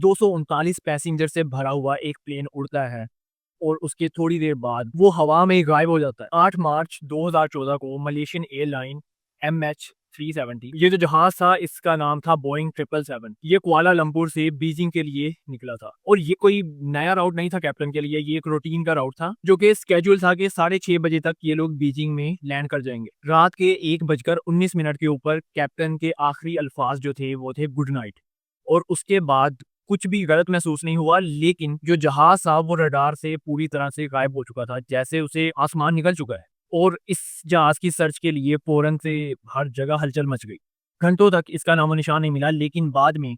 239 passenger से भरा हुआ एक प्लेन उड़ता है और उसके थोड़ी देर बाद वो हवा में गायब हो जाता है। 8 मार्च 2014 को मलेशियन एयरलाइन MH370, ये जो जहाज था इसका नाम था बोइंग 777, ये कुआलालंपुर से बीजिंग के लिए निकला था। और ये कोई नया राउट नहीं था कैप्टन के लिए, ये एक रूटीन का राउट था जो कि स्केड्यूल था कि 6:30 बजे तक ये लोग बीजिंग में लैंड कर जाएंगे। रात के 1:19 के ऊपर कैप्टन के आखिरी अल्फाज जो थे वो थे गुड नाइट। और उसके बाद कुछ भी गलत महसूस नहीं हुआ, लेकिन जो जहाज था वो रडार से पूरी तरह से गायब हो चुका था, जैसे उसे आसमान निकल चुका है। और इस जहाज की सर्च के लिए फौरन से हर जगह हलचल मच गई। घंटों तक इसका नामो निशान नहीं मिला, लेकिन बाद में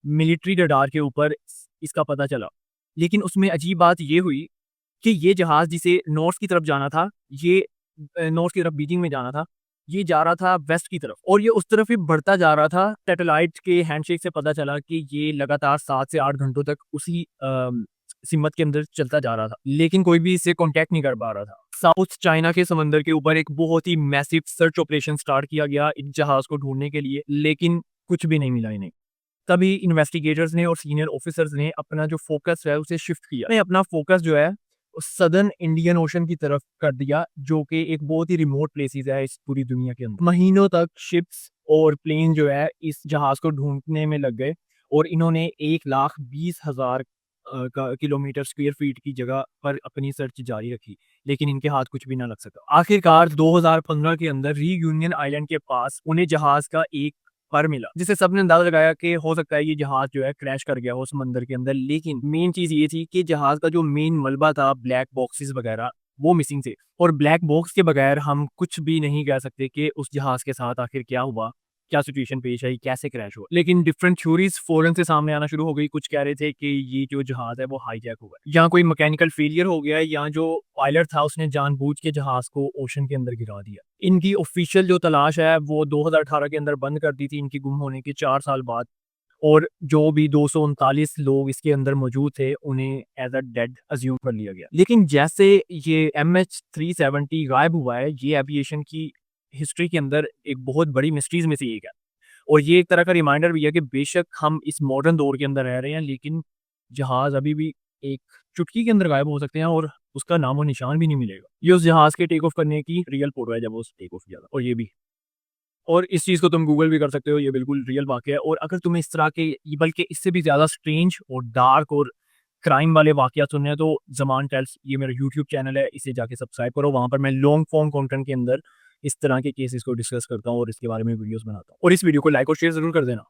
मिलिट्री रडार के ऊपर इसका पता चला। लेकिन उसमें अजीब बात ये हुई कि ये जहाज जिसे नॉर्थ की तरफ जाना था, ये नॉर्थ की तरफ बीजिंग में जाना था, ये जा रहा था वेस्ट की तरफ और ये उस तरफ ही बढ़ता जा रहा था। सैटेलाइट के हैंडशेक से पता चला कि ये लगातार 7 से 8 घंटों तक उसी सिमत के अंदर चलता जा रहा था, लेकिन कोई भी इससे कांटेक्ट नहीं कर पा रहा था। साउथ चाइना के समंदर के ऊपर एक बहुत ही मैसिव सर्च ऑपरेशन स्टार्ट किया गया इस जहाज को ढूंढने के लिए, लेकिन कुछ भी नहीं मिला इन्हें। तभी इन्वेस्टिगेटर्स ने और सीनियर ऑफिसर्स ने अपना जो फोकस है उसे शिफ्ट किया। ने अपना फोकस जो है सदर्न इंडियन ओशन की तरफ कर दिया, जो कि एक बहुत ही रिमोट प्लेसेस है इस पूरी दुनिया के अंदर। महीनों तक शिप्स और प्लेन जो है इस जहाज को ढूंढने में लग गए और इन्होंने 1,20,000 किलोमीटर स्क्वायर फीट की जगह पर अपनी सर्च जारी रखी, लेकिन इनके हाथ कुछ भी ना लग सका। आखिरकार 2015 के अंदर रीयूनियन आइलैंड के पास उन्हें जहाज का एक पर मिला, जिससे सबने अंदाजा लगाया कि हो सकता है ये जहाज जो है क्रैश कर गया हो समंदर के अंदर। लेकिन मेन चीज ये थी कि जहाज का जो मेन मलबा था, ब्लैक बॉक्सेस वगैरह, वो मिसिंग थे। और ब्लैक बॉक्स के बगैर हम कुछ भी नहीं कह सकते कि उस जहाज के साथ आखिर क्या हुआ, क्या सिचुएशन पेश आई, कैसे क्रैश हुआ। लेकिन डिफरेंट थ्योरीज फौरन से सामने आना शुरू हो गई। कुछ कह रहे थे कि ये जो जहाज है वो हाईजैक हुआ है, या कोई मैकेनिकल फेलियर हो गया है, या जो पायलट था उसने जानबूझ के जहाज को ओशन के अंदर गिरा दिया। इनकी ऑफिशियल जो तलाश है वो 2018 के अंदर बंद कर दी थी, इनकी गुम होने के 4 साल बाद। और जो भी 239 लोग इसके अंदर मौजूद थे उन्हें एज अ डेड अज्यूम कर लिया गया। लेकिन जैसे ये MH370 गायब हुआ है, ये एविएशन की हिस्ट्री के अंदर एक बहुत बड़ी मिस्ट्रीज में से एक है। और ये एक तरह का रिमाइंडर भी है कि बेशक हम इस मॉडर्न दौर के अंदर रह रहे हैं, लेकिन जहाज अभी भी एक चुटकी के अंदर गायब हो सकते हैं और उसका नामो निशान भी नहीं मिलेगा। ये उस जहाज के टेक ऑफ करने की रियल फोटो है जब वो टेक ऑफ किया था। और ये भी, और इस चीज़ को तुम गूगल भी कर सकते हो, ये बिल्कुल रियल वाक़या है। और अगर तुम्हें इस तरह के बल्कि इससे भी ज़्यादा स्ट्रेंज और डार्क और क्राइम वाले वाक़यात सुनने हैं तो ज़मान टेल्स, ये मेरा यूट्यूब चैनल है, इसे जाके सब्सक्राइब करो। वहाँ पर मैं लॉन्ग फॉर्म कंटेंट के अंदर इस तरह के केसेस को डिस्कस करता हूँ और इसके बारे में वीडियोज़ बनाता हूँ। और इस वीडियो को लाइक और शेयर ज़रूर कर देना।